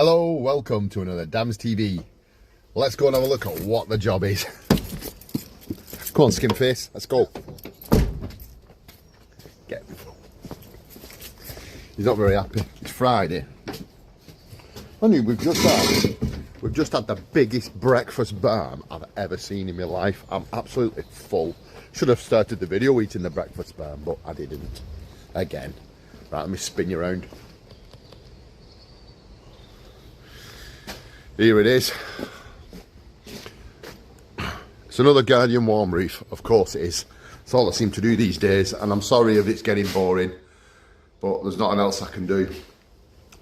Hello, welcome to another DamsTV. Let's go and have a look at what the job is. Come on, skim face, let's go. Get. He's not very happy. It's Friday. We've just had the biggest breakfast barm I've ever seen in my life. I'm absolutely full. Should have started the video eating the breakfast barm, but I didn't. Again. Right, let me spin you around. Here it is. It's another Guardian warm roof. Of course it is. It's all I seem to do these days, and I'm sorry if it's getting boring, but there's nothing else I can do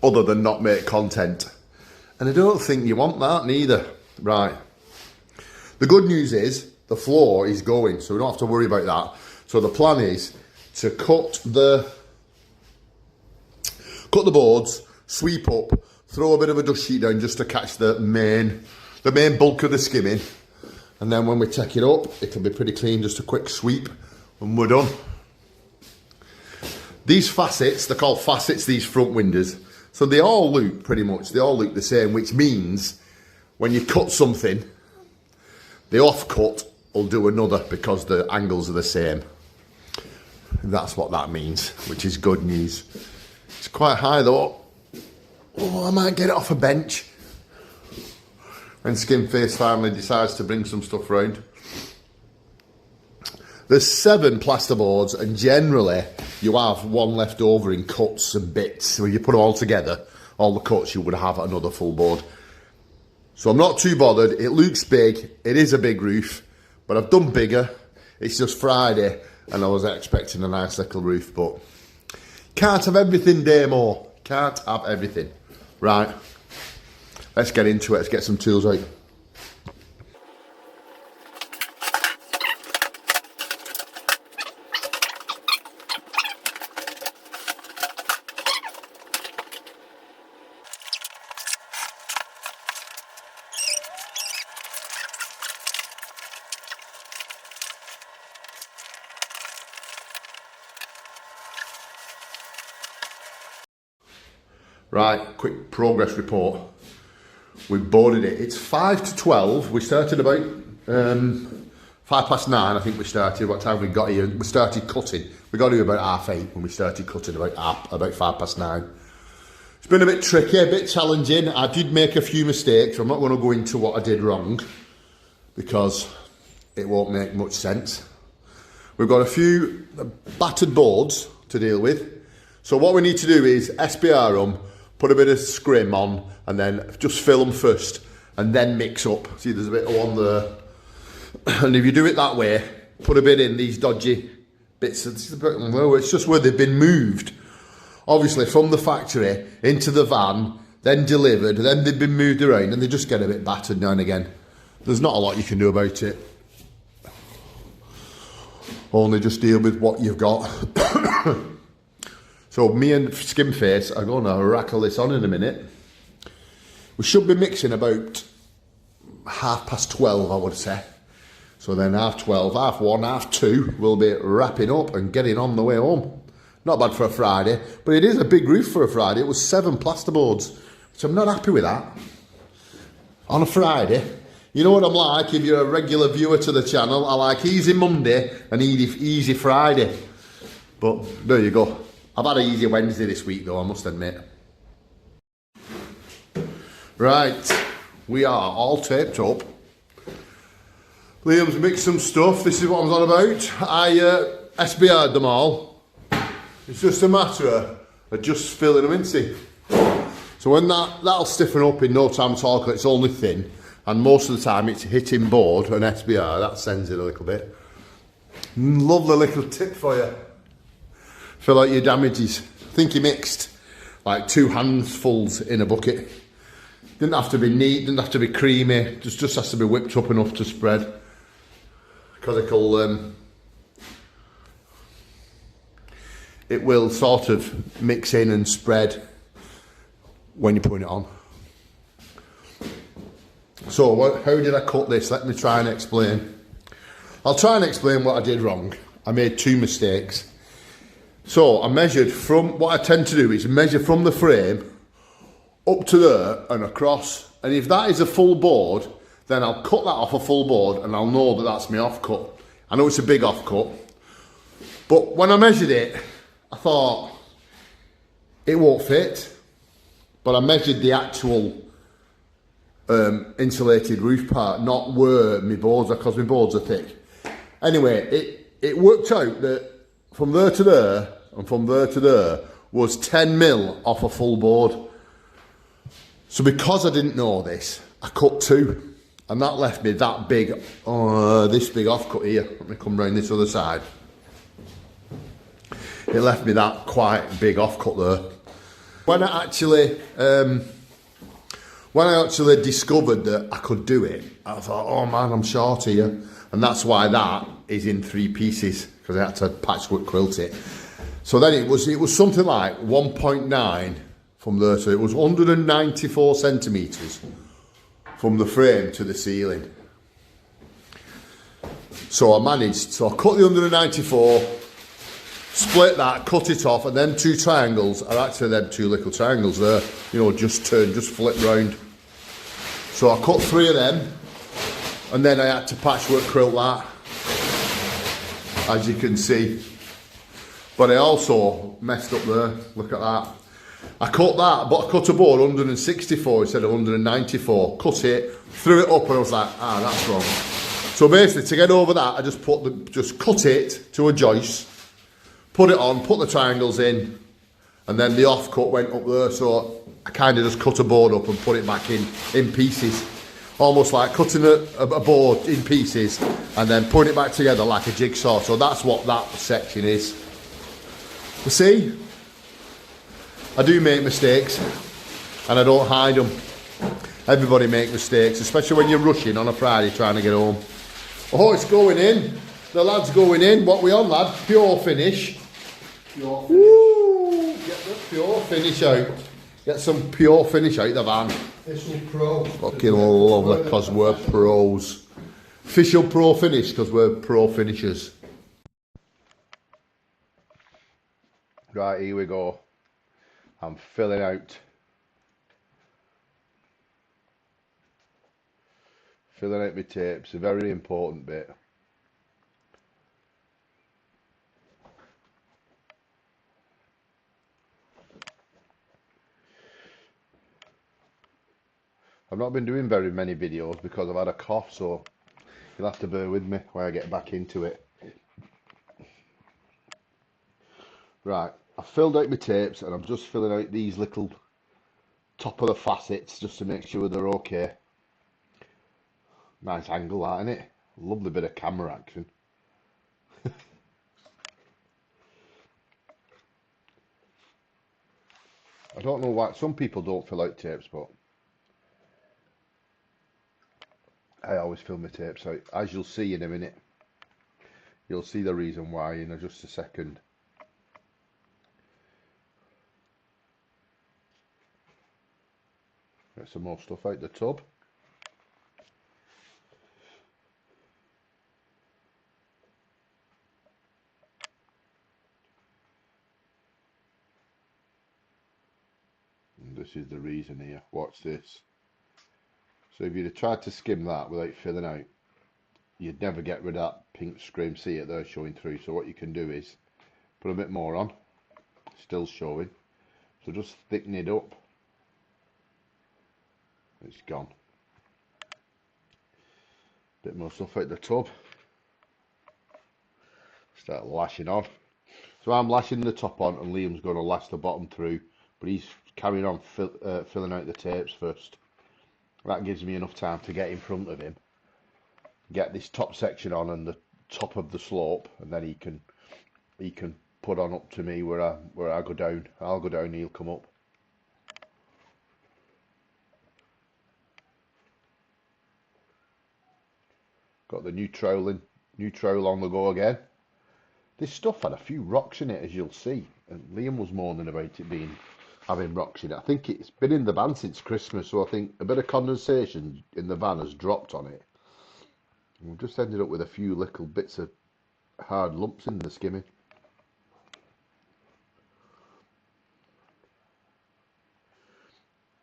other than not make content. And I don't think you want that neither. Right. The good news is the floor is going, so we don't have to worry about that. So the plan is to cut the boards, sweep up, throw a bit of a dust sheet down just to catch the main bulk of the skimming, and then when we take it up it'll be pretty clean, just a quick sweep and we're done. These facets, they're called facets, these front windows, so they all look pretty much, they all look the same, which means when you cut something, the offcut will do another because the angles are the same. That's what that means, which is good news. It's quite high though. Oh, I might get it off a bench when Skimface finally decides to bring some stuff round. There's 7 plasterboards, and generally you have one left over in cuts and bits. So when you put them all together, all the cuts, you would have another full board. So I'm not too bothered. It looks big. It is a big roof, but I've done bigger. It's just Friday, and I was expecting a nice little roof, but can't have everything, Damo. Can't have everything. Right, let's get into it, let's get some tools out. Right, quick progress report. We've boarded it. It's 5 to 12. We started about 9:05, I think we started. What time we got here? We started cutting. We got here about 8:30 when we started cutting, about 9:05. It's been a bit tricky, a bit challenging. I did make a few mistakes. I'm not going to go into what I did wrong because it won't make much sense. We've got a few battered boards to deal with. So what we need to do is SBR them, put a bit of scrim on, and then just fill them first, and then mix up. See, there's a bit of one there. And if you do it that way, put a bit in these dodgy bits. It's just where they've been moved. Obviously, from the factory into the van, then delivered, then they've been moved around, and they just get a bit battered now and again. There's not a lot you can do about it. Only just deal with what you've got. So me and Skimface are going to rackle this on in a minute. We should be mixing about 12:30, I would say. So then 12:30, 1:30, 2, we'll be wrapping up and getting on the way home. Not bad for a Friday, but it is a big roof for a Friday. It was 7 plasterboards, which I'm not happy with that. On a Friday, you know what I'm like if you're a regular viewer to the channel. I like easy Monday and easy Friday. But there you go. I've had an easy Wednesday this week though, I must admit. Right, we are all taped up. Liam's mixed some stuff, this is what I was on about. I SBR'd them all. It's just a matter of just filling them in, see. So when that'll stiffen up in no time at all, because it's only thin, and most of the time it's hitting board and SBR, that sends it a little bit. Lovely little tip for you. Fill out your damages. I think he mixed like 2 handfuls in a bucket. Didn't have to be neat, didn't have to be creamy, just has to be whipped up enough to spread. Because it will sort of mix in and spread when you're putting it on. So how did I cut this? Let me try and explain. I'll try and explain what I did wrong. I made 2 mistakes. So I measured from, what I tend to do is measure from the frame up to there and across. And if that is a full board, then I'll cut that off a full board and I'll know that that's my offcut. I know it's a big offcut, but when I measured it, I thought it won't fit. But I measured the actual insulated roof part, not where my boards are, because my boards are thick. Anyway, it worked out that from there to there and from there to there was 10 mil off a full board. So because I didn't know this, I cut 2, and that left me that big, this big offcut here. Let me come round this other side. It left me that quite big offcut there. When I actually discovered that I could do it, I thought, oh man, I'm short here. And that's why that is in 3 pieces, because I had to patchwork quilt it. So then it was something like 1.9 from there, so it was 194 centimetres from the frame to the ceiling. So I cut the 194, split that, cut it off, and them 2 triangles are actually them 2 little triangles there, you know, just flip round. So I cut 3 of them, and then I had to patchwork quilt that, as you can see. But I also messed up there, look at that. I cut that, but I cut a board 164 instead of 194. Cut it, threw it up, and I was like, that's wrong. So basically, to get over that, I just cut it to a joist, put it on, put the triangles in, and then the offcut went up there. So I kind of just cut a board up and put it back in pieces. Almost like cutting a board in pieces and then putting it back together like a jigsaw. So that's what that section is. You see, I do make mistakes and I don't hide them. Everybody makes mistakes, especially when you're rushing on a Friday trying to get home. Oh, it's going in. The lad's going in. What we on, lad? Pure finish. Pure finish. Woo! Get the pure finish out. Get some pure finish out the van. Official pro. Fucking lovely, because we're pros. Official pro finish, because we're pro finishers. Right, here we go. I'm filling out. Filling out my tapes, a very important bit. I've not been doing very many videos because I've had a cough, so you'll have to bear with me while I get back into it. Right, I've filled out my tapes and I'm just filling out these little top of the facets just to make sure they're okay. Nice angle, that, isn't it? Lovely bit of camera action. I don't know why some people don't fill out tapes, but I always fill my tapes out. As you'll see in a minute, you'll see the reason why in just a second. Get some more stuff out the tub. And this is the reason here. Watch this. So if you'd have tried to skim that without filling out, you'd never get rid of that pink scrim. See it there showing through. So what you can do is put a bit more on. Still showing. So just thicken it up. It's gone. Bit more stuff out the tub. Start lashing on. So I'm lashing the top on and Liam's going to lash the bottom through, but he's carrying on filling out the tapes first. That gives me enough time to get in front of him, get this top section on and the top of the slope, and then he can put on up to me where I go down. I'll go down, he'll come up. Got the new trowel on the go again. This stuff had a few rocks in it, as you'll see, and Liam was moaning about it having rocks in it. I think it's been in the van since Christmas, so I think a bit of condensation in the van has dropped on it. And we've just ended up with a few little bits of hard lumps in the skimming.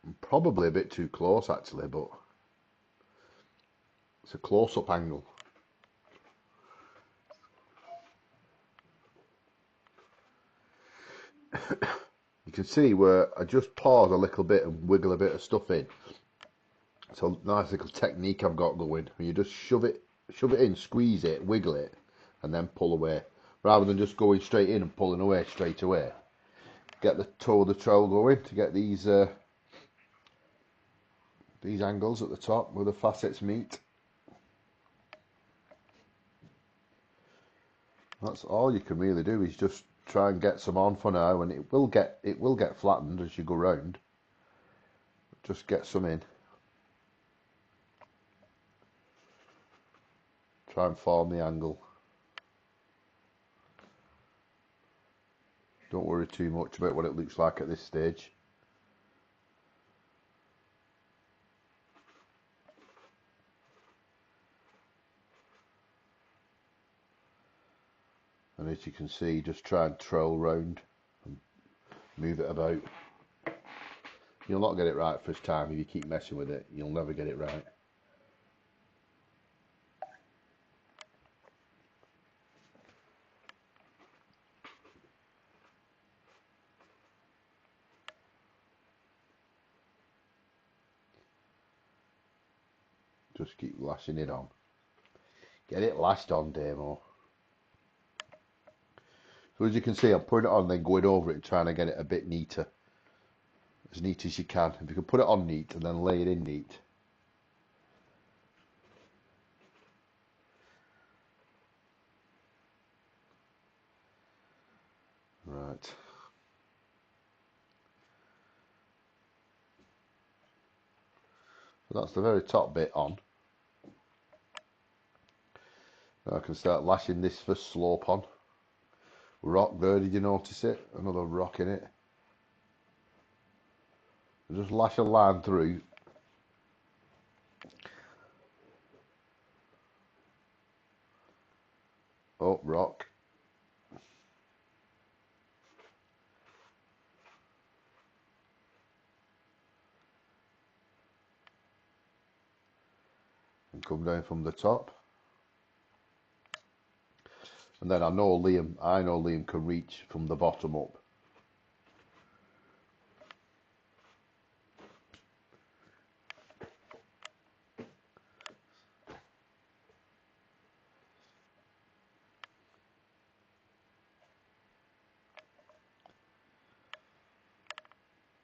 I'm Probably a bit too close actually, but it's a close-up angle. You can see where I just pause a little bit and wiggle a bit of stuff in. It's a nice little technique I've got going. You just shove it in, squeeze it, wiggle it, and then pull away. Rather than just going straight in and pulling away straight away. Get the toe of the trowel going to get these angles at the top where the facets meet. That's all you can really do, is just try and get some on for now, and it will get flattened as you go round. Just get some in. Try and form the angle. Don't worry too much about what it looks like at this stage. And as you can see, just try and trowel round and move it about. You'll not get it right first time. If you keep messing with it, you'll never get it right. Just keep lashing it on. Get it lashed on, Damo. So as you can see, I'm putting it on, then going over it and trying to get it a bit neater. As neat as you can. If you can put it on neat and then lay it in neat. Right. So that's the very top bit on. Now I can start lashing this first slope on. Rock there, did you notice it? Another rock in it. Just lash a line through. Oh, rock. And come down from the top. And then I know Liam can reach from the bottom up.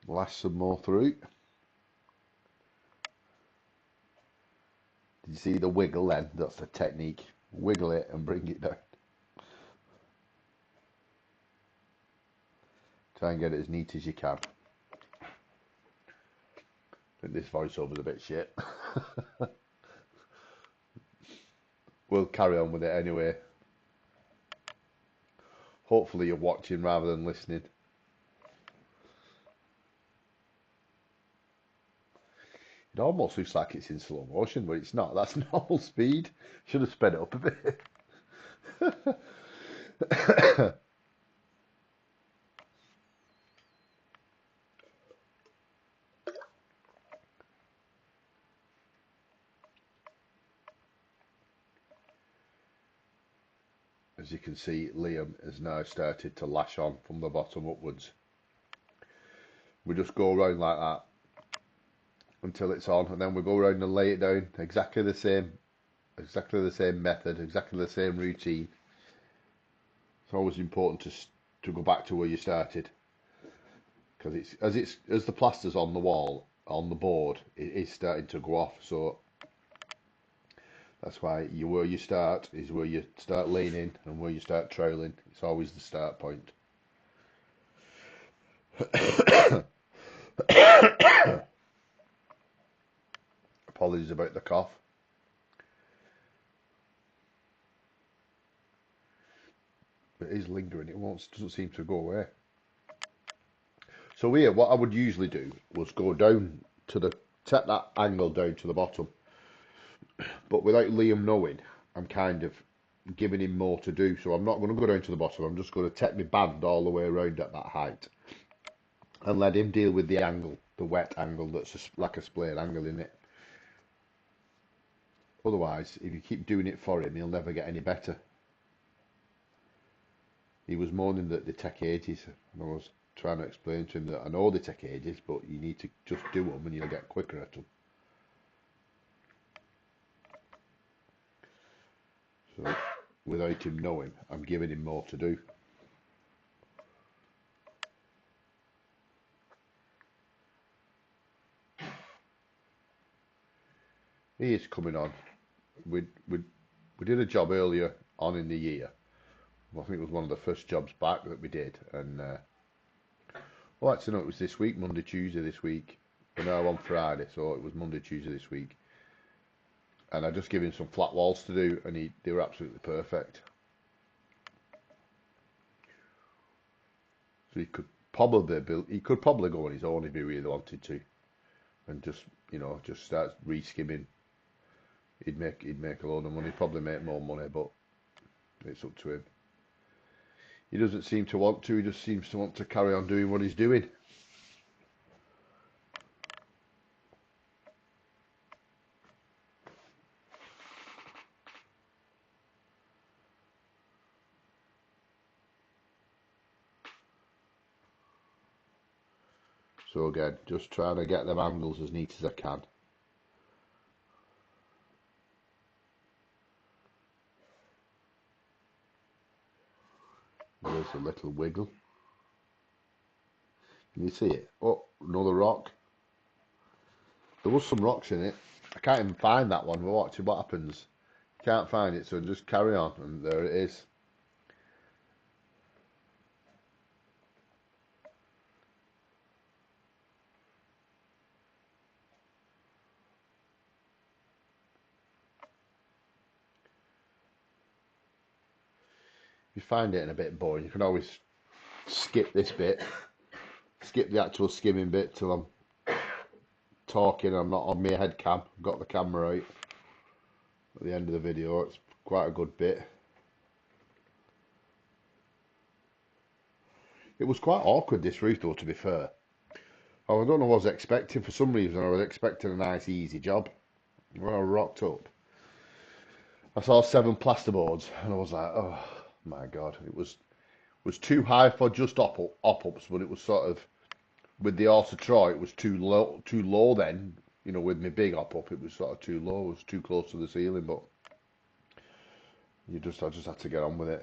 Lash some more through. Did you see the wiggle then? That's the technique. Wiggle it and bring it down. Try and get it as neat as you can. I think this voiceover's a bit shit. We'll carry on with it anyway. Hopefully you're watching rather than listening. It almost looks like it's in slow motion, but it's not. That's normal speed. Should have sped it up a bit. As you can see, Liam has now started to lash on from the bottom upwards. We just go around like that until it's on, and then we go around and lay it down. Exactly the same method, exactly the same routine. It's always important to go back to where you started, because as the plaster's on the wall, on the board, it is starting to go off. So that's why where you start is where you start leaning, and where you start trailing. It's always the start point. Apologies about the cough. It is lingering. Doesn't seem to go away. So here, what I would usually do was go down to take that angle down to the bottom. But without Liam knowing, I'm kind of giving him more to do. So I'm not going to go down to the bottom. I'm just going to take my band all the way around at that height. and let him deal with the angle, the wet angle that's like a splayed angle in it. Otherwise, if you keep doing it for him, he'll never get any better. He was moaning that they take ages, and I was trying to explain to him that I know they take ages, but you need to just do them and you'll get quicker at them. So, without him knowing, I'm giving him more to do. He is coming on. We did a job earlier on in the year. I think it was one of the first jobs back that we did, and well, actually, no, it was this week, Monday, Tuesday this week. We're now on Friday, so it was Monday, Tuesday this week. And I just gave him some flat walls to do, and they were absolutely perfect. So he could probably go on his own if he really wanted to, and just just start re-skimming. He'd make a load of money, probably make more money, but it's up to him. He doesn't seem to want to. He just seems to want to carry on doing what he's doing. So again, just trying to get them angles as neat as I can. There's a little wiggle. Can you see it? Oh, another rock. There was some rocks in it. I can't even find that one. We're watching what happens. Can't find it, so just carry on, and there it is. If you find it in a bit boring, you can always skip this bit. Skip the actual skimming bit till I'm talking. I'm not on my head cam. I've got the camera out at the end of the video. It's quite a good bit. It was quite awkward, this roof, though, to be fair. Oh, I don't know what I was expecting. For some reason, I was expecting a nice, easy job. When I rocked up, I saw 7 plasterboards, and I was like, oh my god, it was too high for just op-ups, but it was sort of, with the horse of Troy, it was too low then. With my big op-up, it was sort of too low. It was too close to the ceiling, but I just had to get on with it.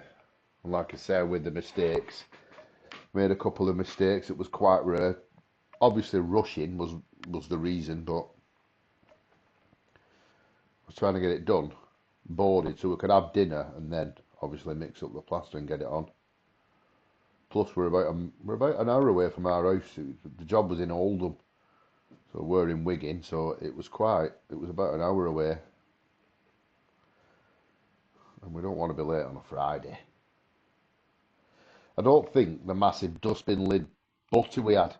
And like I said, with the mistakes, made a couple of mistakes. It was quite rare. Obviously, rushing was the reason, but I was trying to get it done, boarded, so we could have dinner and then obviously mix up the plaster and get it on. Plus, we're about an hour away from our house. The job was in Oldham, so we're in Wigan, so it was about an hour away, and we don't want to be late on a Friday. I don't think the massive dustbin lid butter we had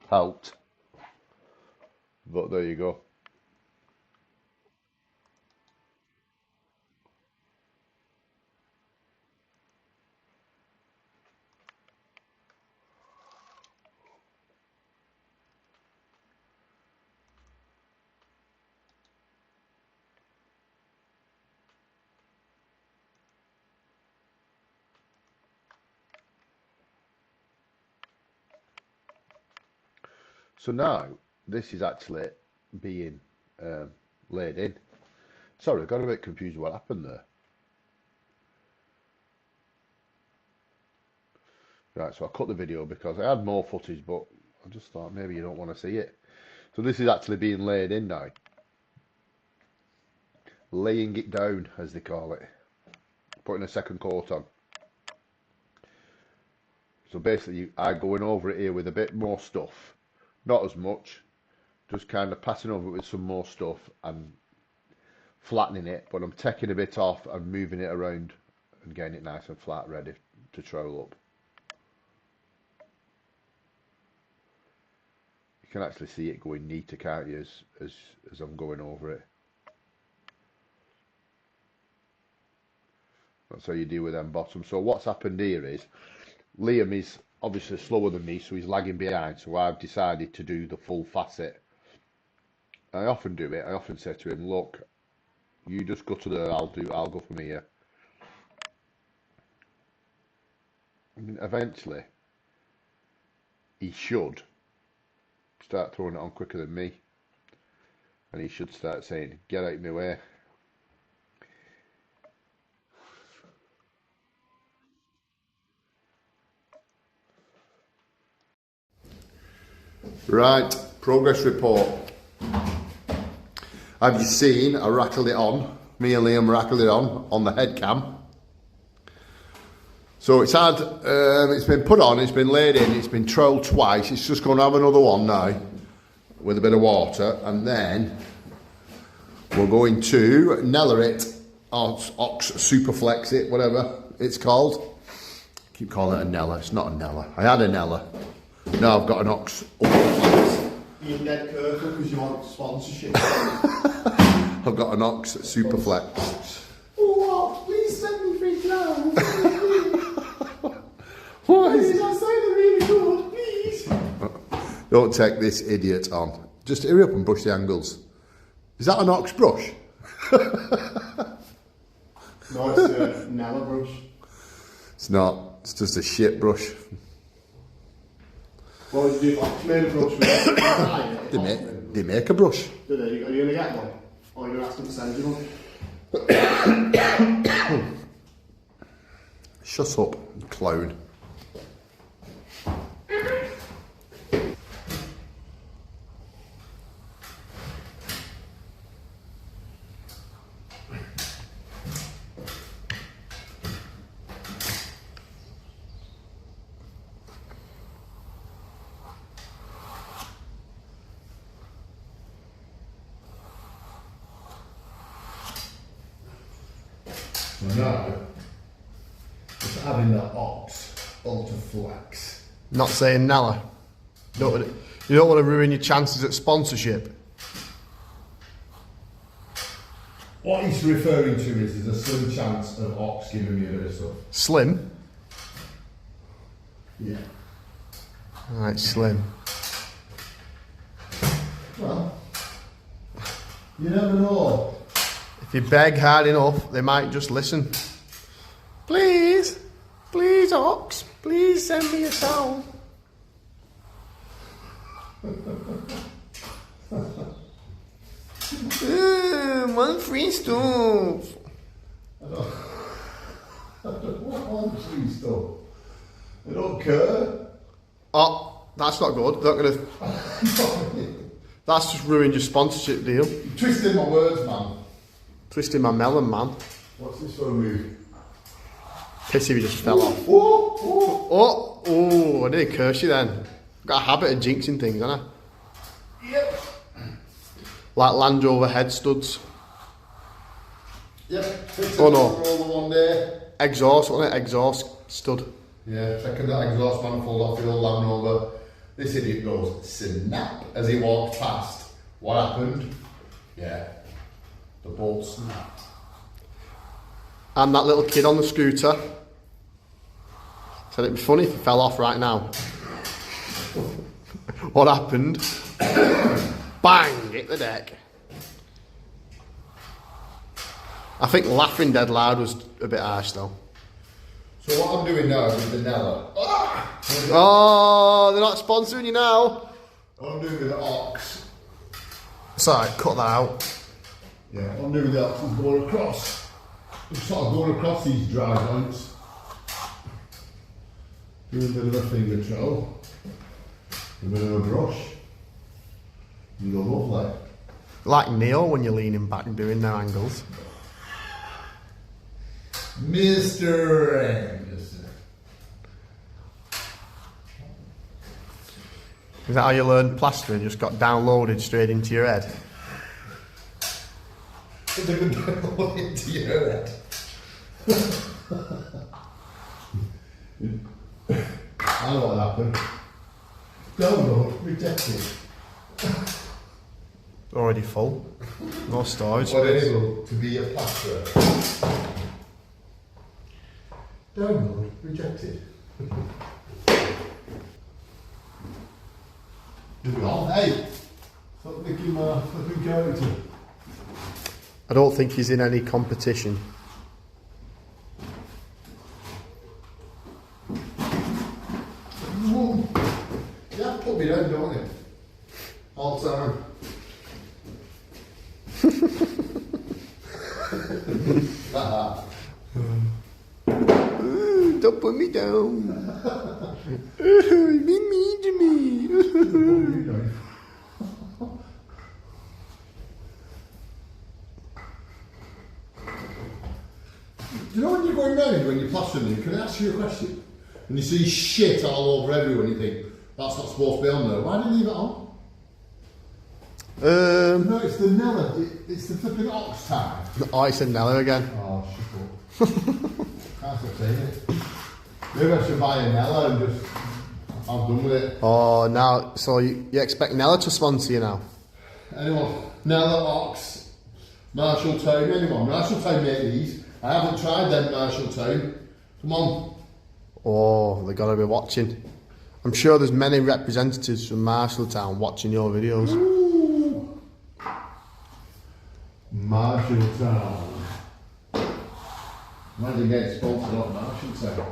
helped, but there you go. So now this is actually being laid in. Sorry, I got a bit confused what happened there. Right, so I cut the video because I had more footage, but I just thought maybe you don't want to see it. So this is actually being laid in now. Laying it down, as they call it. Putting a second coat on. So basically, I'm going over it here with a bit more stuff. Not as much. Just kind of passing over it with some more stuff and flattening it. But I'm taking a bit off and moving it around and getting it nice and flat, ready to trowel up. You can actually see it going neater, can't you, as I'm going over it. That's how you deal with them bottoms. So what's happened here is Liam is obviously slower than me, so he's lagging behind. So I've decided to do the full facet. I often do it. I often say to him, look, you just go to there, I'll go from here. I mean, eventually, he should start throwing it on quicker than me. And he should start saying, get out of my way. Right, progress report. Have you seen, I rattled it on, me and Liam rattled it on the head cam. So it's had, it's been put on, it's been laid in, it's been trolled twice. It's just going to have another one now with a bit of water, and then we're going to Nella it, Ox Superflex it, whatever it's called. I keep calling it a Nella, it's not a Nella. I had a Nella, now I've got an Ox Superflex. You're dead careful because you want sponsorship. I've got an Ox Superflex. Oh, please send me £3. What Please, is I say they're really good, please. Don't take this idiot on. Just hurry up and brush the angles. Is that an Ox brush? No, it's a Nella brush. It's not. It's just a shit brush. What would you do if Ox made a brush with it? They make a brush. Do they? Are you going to get one? Or are you going to ask them to send you one? Shut up, clown. No, just adding the Ox Ultraflex. Not saying Nella. You don't want to ruin your chances at sponsorship. What he's referring to is there's a slim chance of Ox giving me a bit of stuff. Slim? Yeah. Alright, slim. Well, you never know. If you beg hard enough, they might just listen. Please, please, Ox, please send me a song. One free stove. I don't want free stuff. I don't care. Oh, that's not good. They're not gonna. That's just ruined your sponsorship deal. You're twisting my words, man. Twisting my melon, man. What's this for a move? Pissy, we just fell off. Oh, I did curse you then. Got a habit of jinxing things, haven't I? Yep. Like Land Rover head studs. Yep. Oh no. Rover one day. Exhaust, wasn't it? Exhaust stud. Yeah, checking that exhaust manifold off the old Land Rover. This idiot goes snap as he walked past. What happened? Yeah. The bolt snapped. And that little kid on the scooter said it'd be funny if he fell off right now. What happened? Bang! Hit the deck. I think laughing dead loud was a bit harsh though. So what I'm doing now with the Nella. Oh, they're not sponsoring you now. What I'm doing with the Ox. Sorry, cut that out. Yeah, what I'm doing with the Ox is going across. I'm sort of going across these dry joints. Doing a bit of a finger troll. A bit of a brush. You go lovely. Like Neo when you're leaning back and doing their angles. Mr. Anderson. Is that how you learned plastering? Just got downloaded straight into your head? They could download into your head. I know what happened. Download rejected. Already full. No storage But space. able to be a plasterer. Download rejected. Hey, stop nicking my flipping character. I don't think he's in any competition. Yeah, put me down, don't you? All the time. Don't put me down. Be mean to me. Do you know when you're going round, when you're plastering, can I ask you a question? And you see shit all over everyone, you think, that's not supposed to be on there. Why do you leave it on? No, it's the Nella. It's the flipping ox time. Oh, it's a Nella again. Oh, shut up. Can't stop saying it. Maybe I should buy a Nella and just... I'm done with it. Oh, now, so you expect Nella to sponsor you now? Anyone? Nella, Ox, Marshalltown, anyone? Marshalltown make these. I haven't tried them Marshalltown. Come on. Oh, they gotta be watching. I'm sure there's many representatives from Marshalltown watching your videos. Ooh. Marshalltown. Imagine getting sponsored on Marshalltown.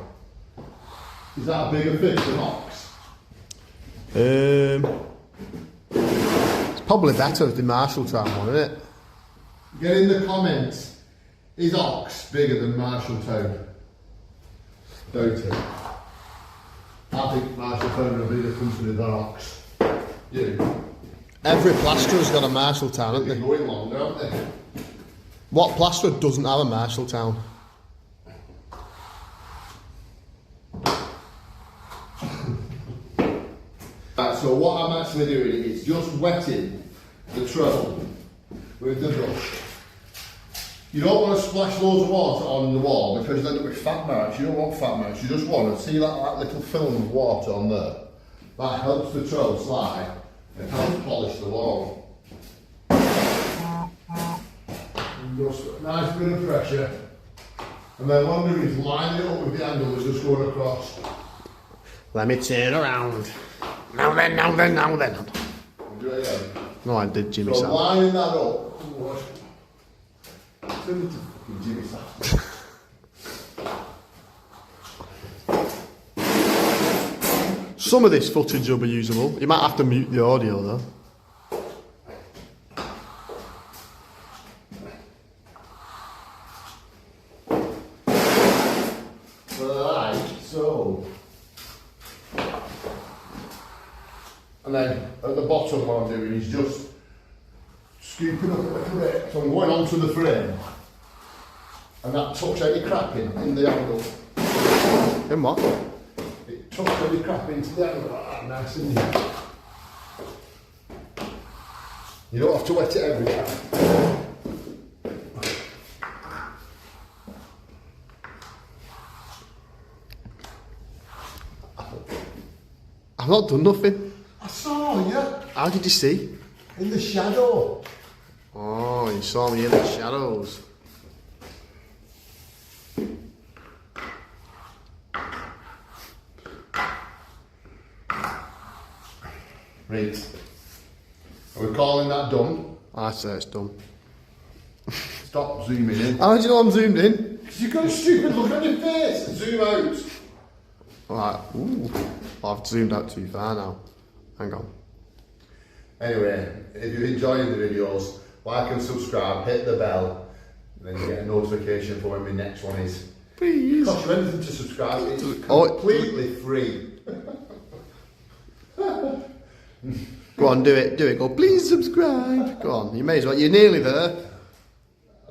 Is that a bigger fish than Ox? It's probably better than Marshalltown one, isn't it? Get in the comments. Is Ox bigger than Marshalltown? Don't it? I think Marshalltown are a bigger company than Ox. You? Every plasterer's got a Marshalltown, haven't They're they? going longer, aren't they? What plasterer doesn't have a Marshalltown? Right, so what I'm actually doing is just wetting the trouble with the brush. You don't want to splash loads of water on the wall because you end up with fat marks. You don't want fat marks. You just want to see that little film of water on there. That helps the trouble slide and helps polish the wall. And just a nice bit of pressure. And then what I'm doing is lining it up with the angle that's just going across. Let me turn around. Now then, now then, now then. Do it again. No, I did Jimmy So Sam. lining that up. Turn it to fucking Jimmy Sam. Some of this footage will be usable. You might have to mute the audio though. Right, so. And then at the bottom what I'm doing is just scooping up a little bit. So I'm going onto the frame. And that tucks any crap in the angle. In what? It tucks any crap into the angle like that, nice and neat. You don't have to wet it every time. I've not done nothing. I saw you How did you see? in the shadow. Oh, you saw me in the shadows. Right. Are we calling that done? I say it's done. Stop zooming in. How do you know I'm zoomed in? Because you've got a stupid look on your face. Zoom out. Alright, ooh. I've zoomed out too far now. Hang on. Anyway, if you're enjoying the videos, like and subscribe, hit the bell, and then you get a notification for when my next one is. Please. Cost you anything to subscribe, it's Oh, completely free. Go on, do it. Go, please subscribe. Go on, you may as well. You're nearly there.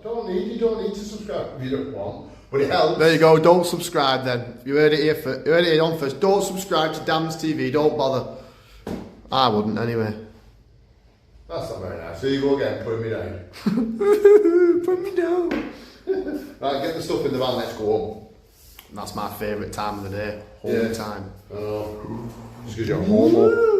You don't need to subscribe if you don't want, but it helps. There you go, don't subscribe then. You heard it here first. You heard it here on first. Don't subscribe to DamsTV, don't bother. I wouldn't anyway. That's not very nice. Here you go again, putting me down. Put me down. Right, get the stuff in the van, let's go home. That's my favourite time of the day. Home time. Oh, just because you're homo.